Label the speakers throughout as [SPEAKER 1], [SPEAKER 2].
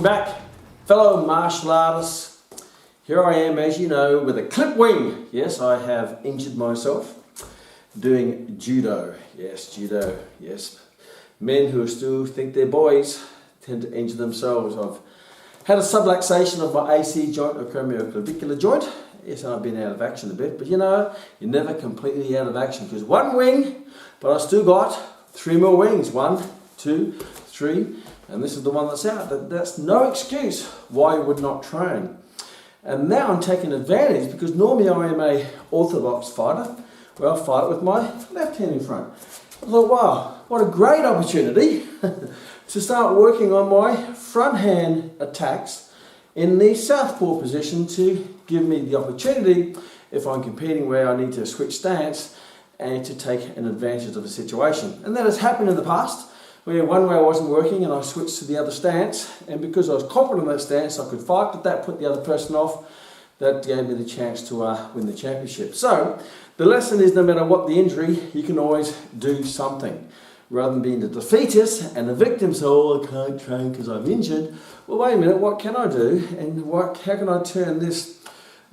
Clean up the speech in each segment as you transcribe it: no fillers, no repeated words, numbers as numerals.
[SPEAKER 1] back, fellow martial artists. Here I am, as you know, with a clip wing. Yes, I have injured myself doing judo. Yes, judo, yes. Men who still think they're boys tend to injure themselves. I've had a subluxation of my AC joint or acromioclavicular joint. Yes, I've been out of action a bit, but you know, you're never completely out of action because one wing, but I still got 3 more wings. 1, 2, 3, and this is the one that's out. That's no excuse why you would not train. And now I'm taking advantage because normally I am a orthodox fighter where I fight with my left hand in front. I thought, wow, what a great opportunity to start working on my front hand attacks in the southpaw position to give me the opportunity, if I'm competing where I need to switch stance, and to take an advantage of the situation. And that has happened in the past, where one way wasn't working and I switched to the other stance, and because I was confident in that stance, I could fight with that, put the other person off. That gave me the chance to win the championship. So the lesson is, no matter what the injury, you can always do something. Rather than being the defeatist and the victim, so, oh, I can't train because I'm injured. Well, wait a minute, what can I do? And how can I turn this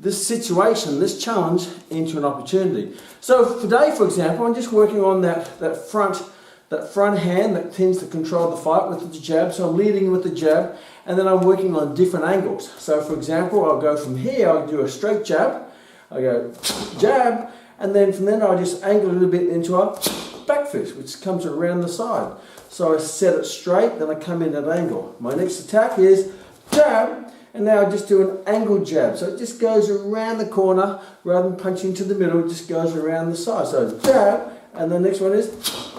[SPEAKER 1] situation, this challenge, into an opportunity? So today, for example, I'm just working on that front hand that tends to control the fight with the jab. So I'm leading with the jab, and then I'm working on different angles. So for example, I'll go from here, I'll do a straight jab, I go jab, and then from then I just angle a little bit into a back fist, which comes around the side. So I set it straight, then I come in at an angle. My next attack is jab, and now I just do an angled jab. So it just goes around the corner, rather than punching to the middle, it just goes around the side. So jab, and the next one is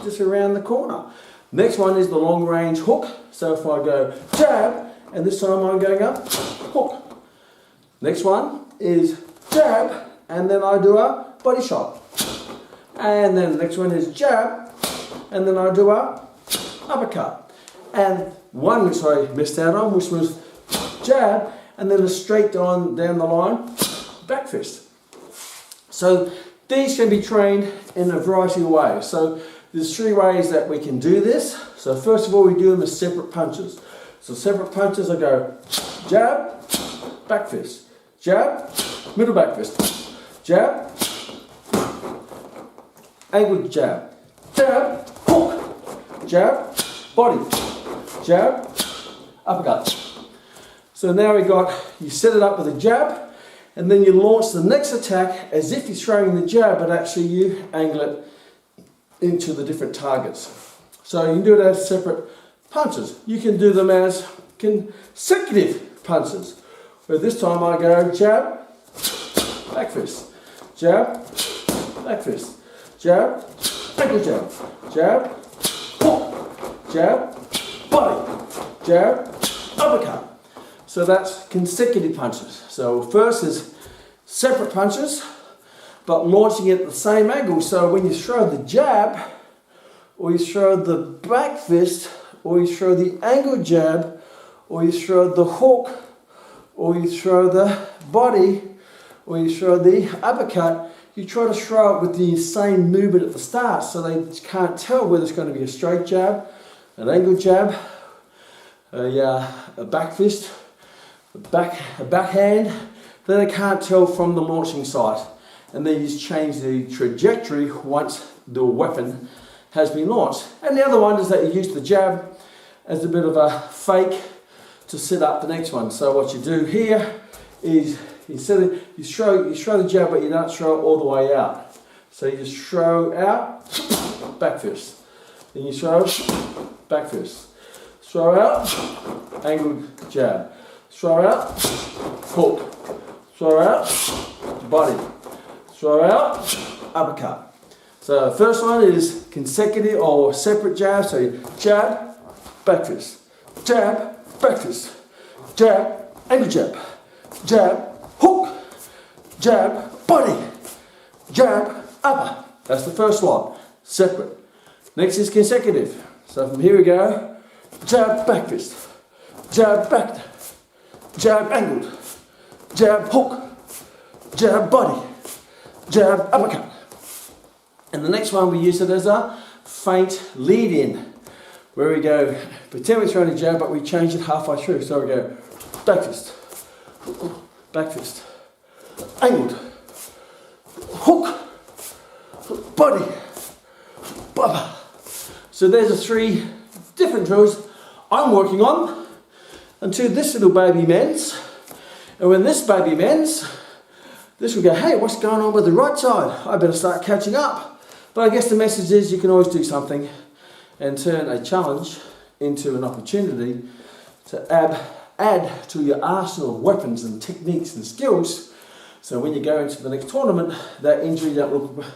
[SPEAKER 1] just around the corner. Next one is the long range hook. So if I go jab, and this time I'm going up, hook. Next one is jab, and then I do a body shot. And then the next one is jab, and then I do a uppercut. And one which I missed out on, which was jab, and then a straight down the line, back fist. So these can be trained in a variety of ways. So there's 3 ways that we can do this. So first of all, we do them as separate punches. So separate punches, I go jab, back fist, jab, middle back fist, jab, angled jab, jab, hook, jab, body, jab, uppercut. So now you set it up with a jab, and then you launch the next attack as if you're throwing the jab, but actually you angle it into the different targets. So you can do it as separate punches. You can do them as consecutive punches, where this time I go jab, back fist, jab, back fist, jab, angle jab, jab, hook, jab, body, jab, uppercut. So that's consecutive punches. So first is separate punches, but launching it at the same angle. So when you throw the jab, or you throw the back fist, or you throw the angle jab, or you throw the hook, or you throw the body, or you throw the uppercut, you try to throw it with the same movement at the start, so they can't tell whether it's going to be a straight jab, an angle jab, a back fist, a backhand. Then they can't tell from the launching site, and then you just change the trajectory once the weapon has been launched. And the other one is that you use the jab as a bit of a fake to set up the next one. So what you do here is you throw the jab, but you don't throw it all the way out. So you just throw out, back fist. Then you throw, back fist. Throw out, angled jab. Throw out, hook. Throw out, body. Throw out, uppercut. So the first one is consecutive or separate jabs. So you jab, back fist, jab, back fist, jab, angle jab, jab, hook, jab, body, jab, upper. That's the first one, separate. Next is consecutive. So from here we go, jab, back fist, jab, back, jab, angled, jab, hook, jab, body, jab, uppercut. And the next one we use it as a feint lead-in, where we go, pretend we're throwing a jab, but we change it halfway through. So we go back fist, angled, hook, body, baba. So there's the 3 different drills I'm working on until this little baby mends. And when this baby mends, this will go, hey, what's going on with the right side? I better start catching up. But I guess the message is you can always do something and turn a challenge into an opportunity to add to your arsenal of weapons and techniques and skills. So when you go into the next tournament, that injury you don't look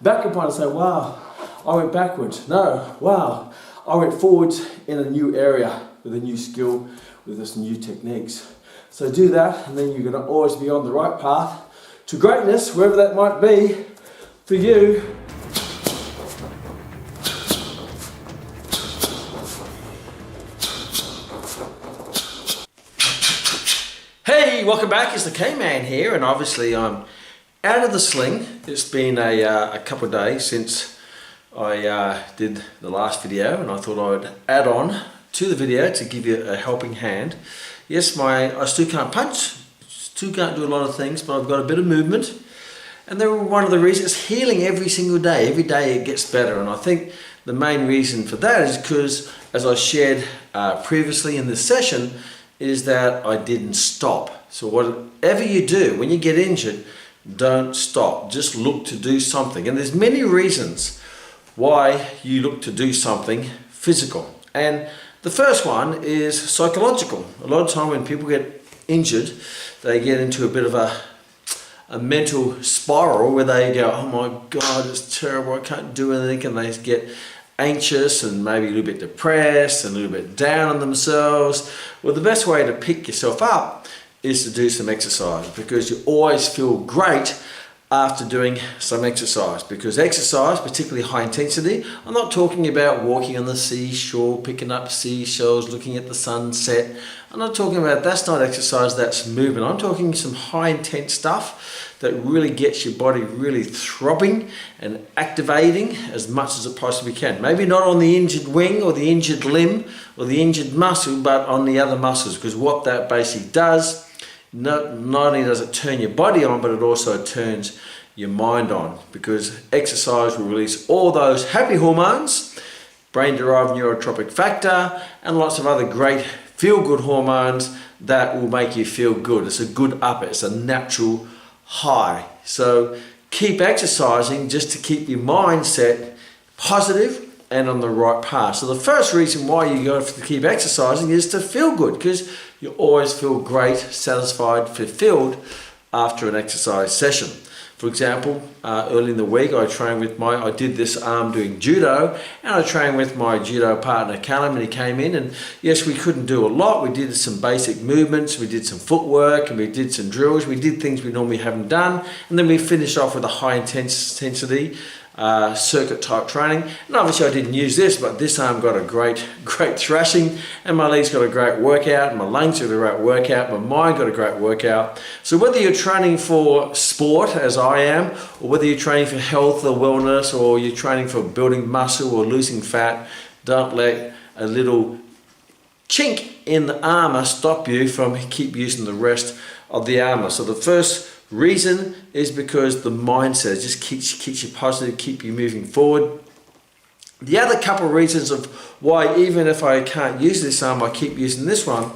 [SPEAKER 1] back upon and say, wow, I went backwards. No, wow, I went forwards in a new area with a new skill, with some new techniques. So do that, and then you're going to always be on the right path to greatness, wherever that might be for you. Hey, welcome back. It's the Kman here, and obviously I'm out of the sling. It's been a couple of days since I did the last video, and I thought I would add on to the video to give you a helping hand. Yes, I still can't punch, still can't do a lot of things, but I've got a bit of movement. And they're one of the reasons. It's healing every single day. Every day it gets better. And I think the main reason for that is because, as I shared previously in this session, is that I didn't stop. So whatever you do, when you get injured, don't stop. Just look to do something. And there's many reasons why you look to do something physical. And the first one is psychological. A lot of time when people get injured, they get into a bit of a mental spiral where they go, oh my God, it's terrible, I can't do anything, and they get anxious and maybe a little bit depressed and a little bit down on themselves. Well, the best way to pick yourself up is to do some exercise, because you always feel great after doing some exercise. Because exercise, particularly high intensity, I'm not talking about walking on the seashore, picking up seashells, looking at the sunset. I'm not talking about, that's not exercise, that's movement. I'm talking some high intense stuff that really gets your body really throbbing and activating as much as it possibly can. Maybe not on the injured wing or the injured limb or the injured muscle, but on the other muscles. Because what that basically does, not only does it turn your body on, but it also turns your mind on, because exercise will release all those happy hormones, brain-derived neurotropic factor, and lots of other great feel-good hormones that will make you feel good. It's a good upper, it's a natural high. So keep exercising just to keep your mindset positive and on the right path. So the first reason why you go to keep exercising is to feel good, because you always feel great, satisfied, fulfilled after an exercise session. For example, early in the week I did this arm doing judo, and I trained with my judo partner Callum, and he came in, and yes, we couldn't do a lot. We did some basic movements, we did some footwork, and we did some drills. We did things we normally haven't done, and then we finished off with a high intensity circuit type training. And obviously I didn't use this, but this arm got a great thrashing, and my legs got a great workout, and my lungs got a great workout, my mind got a great workout. So whether you're training for sport, as I am, or whether you're training for health or wellness, or you're training for building muscle or losing fat, don't let a little chink in the armor stop you from keep using the rest of the armor. So the first reason is because the mindset just keeps you positive, keep you moving forward. The other couple of reasons of why, even if I can't use this arm, I keep using this one,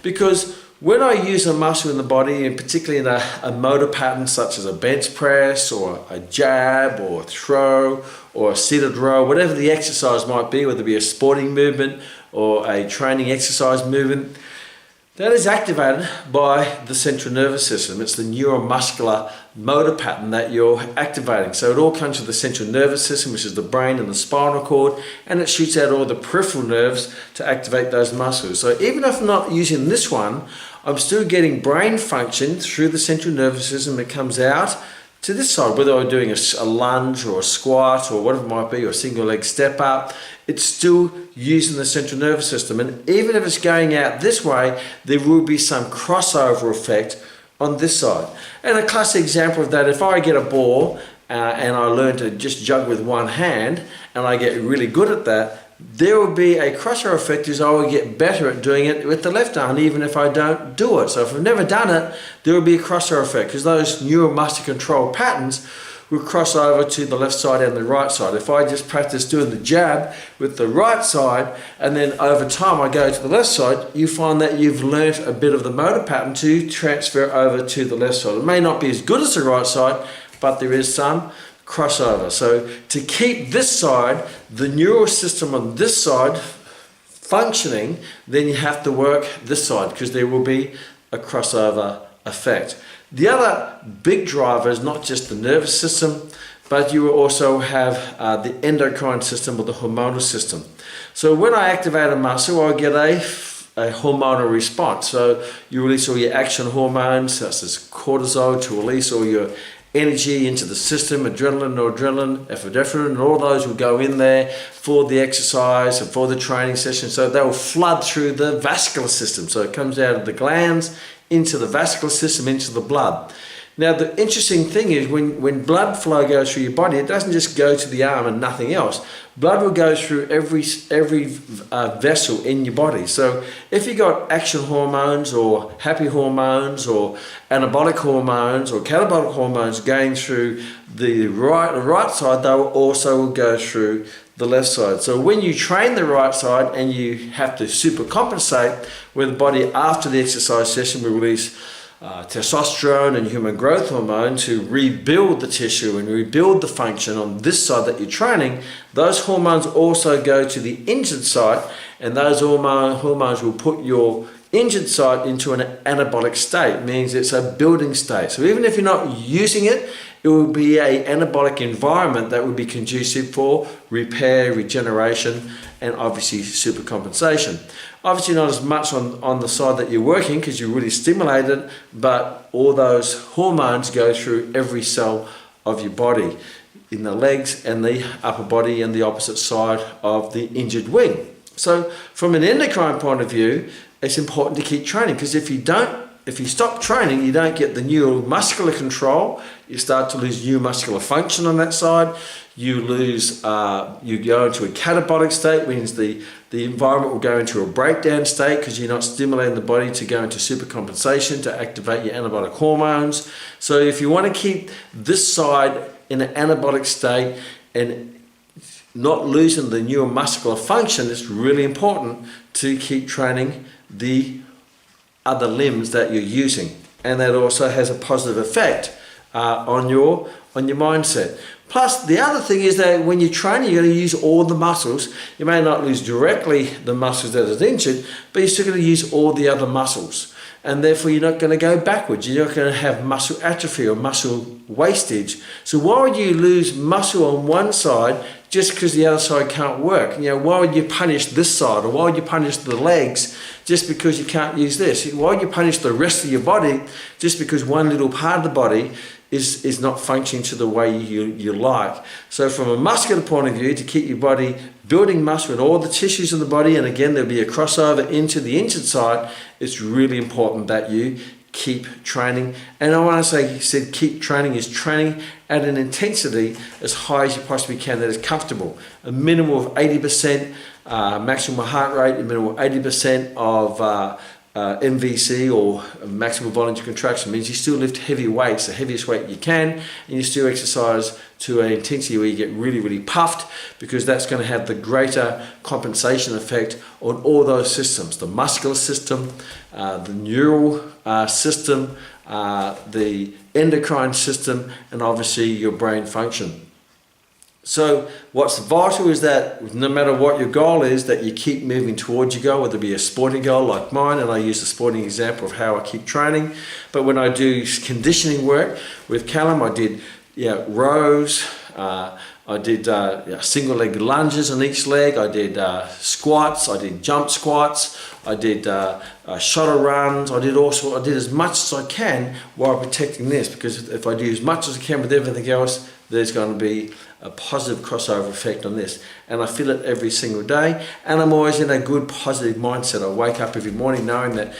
[SPEAKER 1] because when I use a muscle in the body, and particularly in a motor pattern such as a bench press or a jab or a throw or a seated row, whatever the exercise might be, whether it be a sporting movement or a training exercise movement, that is activated by the central nervous system. It's the neuromuscular motor pattern that you're activating. So it all comes from the central nervous system, which is the brain and the spinal cord, and it shoots out all the peripheral nerves to activate those muscles. So even if I'm not using this one, I'm still getting brain function through the central nervous system that comes out to this side, whether I'm doing a lunge or a squat or whatever it might be, or a single leg step up, it's still using the central nervous system. And even if it's going out this way, there will be some crossover effect on this side. And a classic example of that, if I get a ball and I learn to just jug with one hand and I get really good at that, there will be a crossover effect as I will get better at doing it with the left arm, even if I don't do it. So if I've never done it, there will be a crossover effect because those neuromuscular control patterns will cross over to the left side and the right side. If I just practice doing the jab with the right side and then over time I go to the left side, you find that you've learnt a bit of the motor pattern to transfer over to the left side. It may not be as good as the right side, but there is some crossover. So to keep this side, the neural system on this side functioning, then you have to work this side because there will be a crossover effect. The other big driver is not just the nervous system, but you will also have the endocrine system or the hormonal system. So when I activate a muscle, I get a hormonal response. So you release all your action hormones, such as cortisol, to release all your energy into the system, adrenaline, noradrenaline, epinephrine, and all those will go in there for the exercise and for the training session. So they will flood through the vascular system. So it comes out of the glands into the vascular system, into the blood. Now the interesting thing is when blood flow goes through your body, it doesn't just go to the arm and nothing else. Blood will go through every vessel in your body. So if you got action hormones or happy hormones or anabolic hormones or catabolic hormones going through the right side, they will also go through the left side. So when you train the right side and you have to super compensate, where the body after the exercise session will release testosterone and human growth hormone to rebuild the tissue and rebuild the function on this side that you're training, those hormones also go to the injured side, and those hormones will put your injured side into an anabolic state. It means it's a building state. So even if you're not using it, it will be an anabolic environment that will be conducive for repair, regeneration, and obviously supercompensation. Obviously not as much on the side that you're working because you're really stimulated, but all those hormones go through every cell of your body, in the legs and the upper body and the opposite side of the injured wing. So from an endocrine point of view, it's important to keep training because if you stop training, you don't get the neuromuscular control. You start to lose neuromuscular function on that side. You lose, you go into a catabolic state, means the environment will go into a breakdown state because you're not stimulating the body to go into supercompensation to activate your anabolic hormones. So if you want to keep this side in an anabolic state and not losing the neuromuscular function, it's really important to keep training the other limbs that you're using, and that also has a positive effect on your mindset. Plus the other thing is that when you're training, you're going to use all the muscles. You may not lose directly the muscles that is injured, but you're still going to use all the other muscles, and therefore you're not going to go backwards. You're not going to have muscle atrophy or muscle wastage. So why would you lose muscle on one side just because the other side can't work? You know, why would you punish this side, or why would you punish the legs just because you can't use this? Why would you punish the rest of your body just because one little part of the body is not functioning to the way you like? So from a muscular point of view, to keep your body building muscle in all the tissues of the body, and again there'll be a crossover into the injured side, it's really important that you keep training. And I want to say keep training is training at an intensity as high as you possibly can that is comfortable. A minimum of 80% maximum heart rate, a minimum of 80% of MVC or maximum voluntary contraction means you still lift heavy weights, the heaviest weight you can, and you still exercise to an intensity where you get really, really puffed, because that's going to have the greater compensation effect on all those systems, the muscular system, the neural system, the endocrine system, and obviously your brain function. So what's vital is that no matter what your goal is, that you keep moving towards your goal, whether it be a sporting goal like mine, and I use the sporting example of how I keep training. But when I do conditioning work with Callum, I did rows, I did single leg lunges on each leg, I did squats, I did jump squats, I did shuttle runs, I did as much as I can while protecting this, because if I do as much as I can with everything else, there's going to be a positive crossover effect on this. And I feel it every single day, and I'm always in a good positive mindset. I wake up every morning knowing that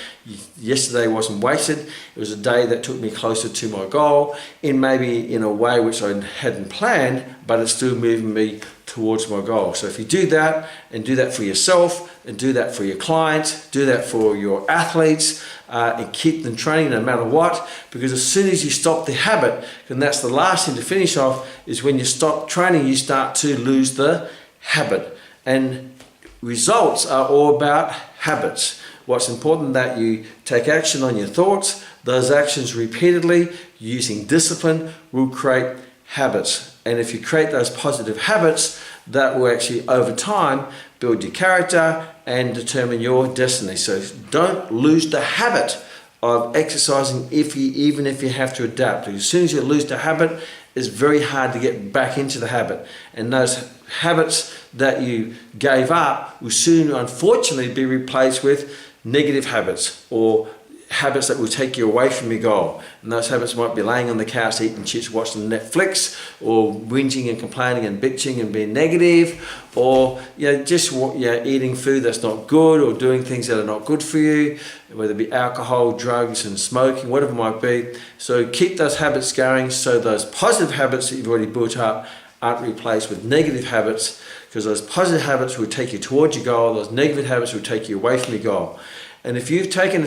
[SPEAKER 1] yesterday wasn't wasted. It was a day that took me closer to my goal, maybe in a way which I hadn't planned, but it's still moving me towards my goal. So if you do that, and do that for yourself, and do that for your clients, do that for your athletes, and keep them training no matter what, because as soon as you stop the habit, and that's the last thing to finish off, is when you stop training, you start to lose the habit. And results are all about habits. What's important that you take action on your thoughts. Those actions repeatedly, using discipline, will create habits. And if you create those positive habits, that will actually, over time, build your character and determine your destiny. So don't lose the habit of exercising even if you have to adapt. As soon as you lose the habit, it's very hard to get back into the habit. And those habits that you gave up will soon, unfortunately, be replaced with negative habits, or habits that will take you away from your goal. And those habits might be laying on the couch eating chips, watching Netflix, or whinging and complaining and bitching and being negative, or just eating food that's not good, or doing things that are not good for you, whether it be alcohol, drugs and smoking, whatever it might be. So keep those habits going, so those positive habits that you've already built up aren't replaced with negative habits, because those positive habits will take you towards your goal, those negative habits will take you away from your goal. And if you've taken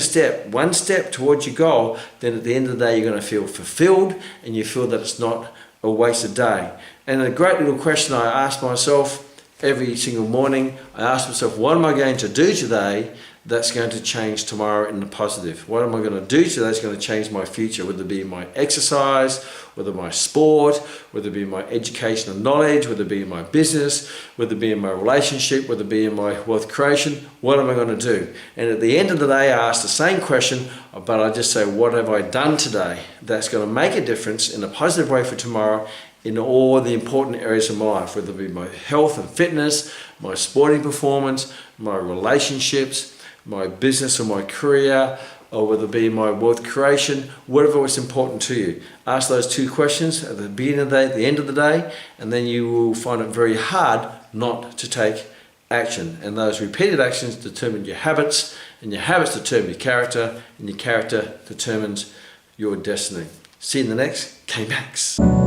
[SPEAKER 1] one step towards your goal, then at the end of the day, you're going to feel fulfilled, and you feel that it's not a wasted day. And a great little question I ask myself every single morning, I ask myself, what am I going to do today that's going to change tomorrow in the positive? What am I going to do today that's going to change my future, whether it be my exercise, whether my sport, whether it be my education and knowledge, whether it be in my business, whether it be in my relationship, whether it be in my wealth creation, what am I going to do? And at the end of the day, I ask the same question, but I just say, what have I done today that's going to make a difference in a positive way for tomorrow in all the important areas of my life, whether it be my health and fitness, my sporting performance, my relationships, my business or my career, or whether it be my wealth creation, whatever was important to you. Ask those two questions at the beginning of the day, at the end of the day, and then you will find it very hard not to take action. And those repeated actions determine your habits, and your habits determine your character, and your character determines your destiny. See you in the next Kman.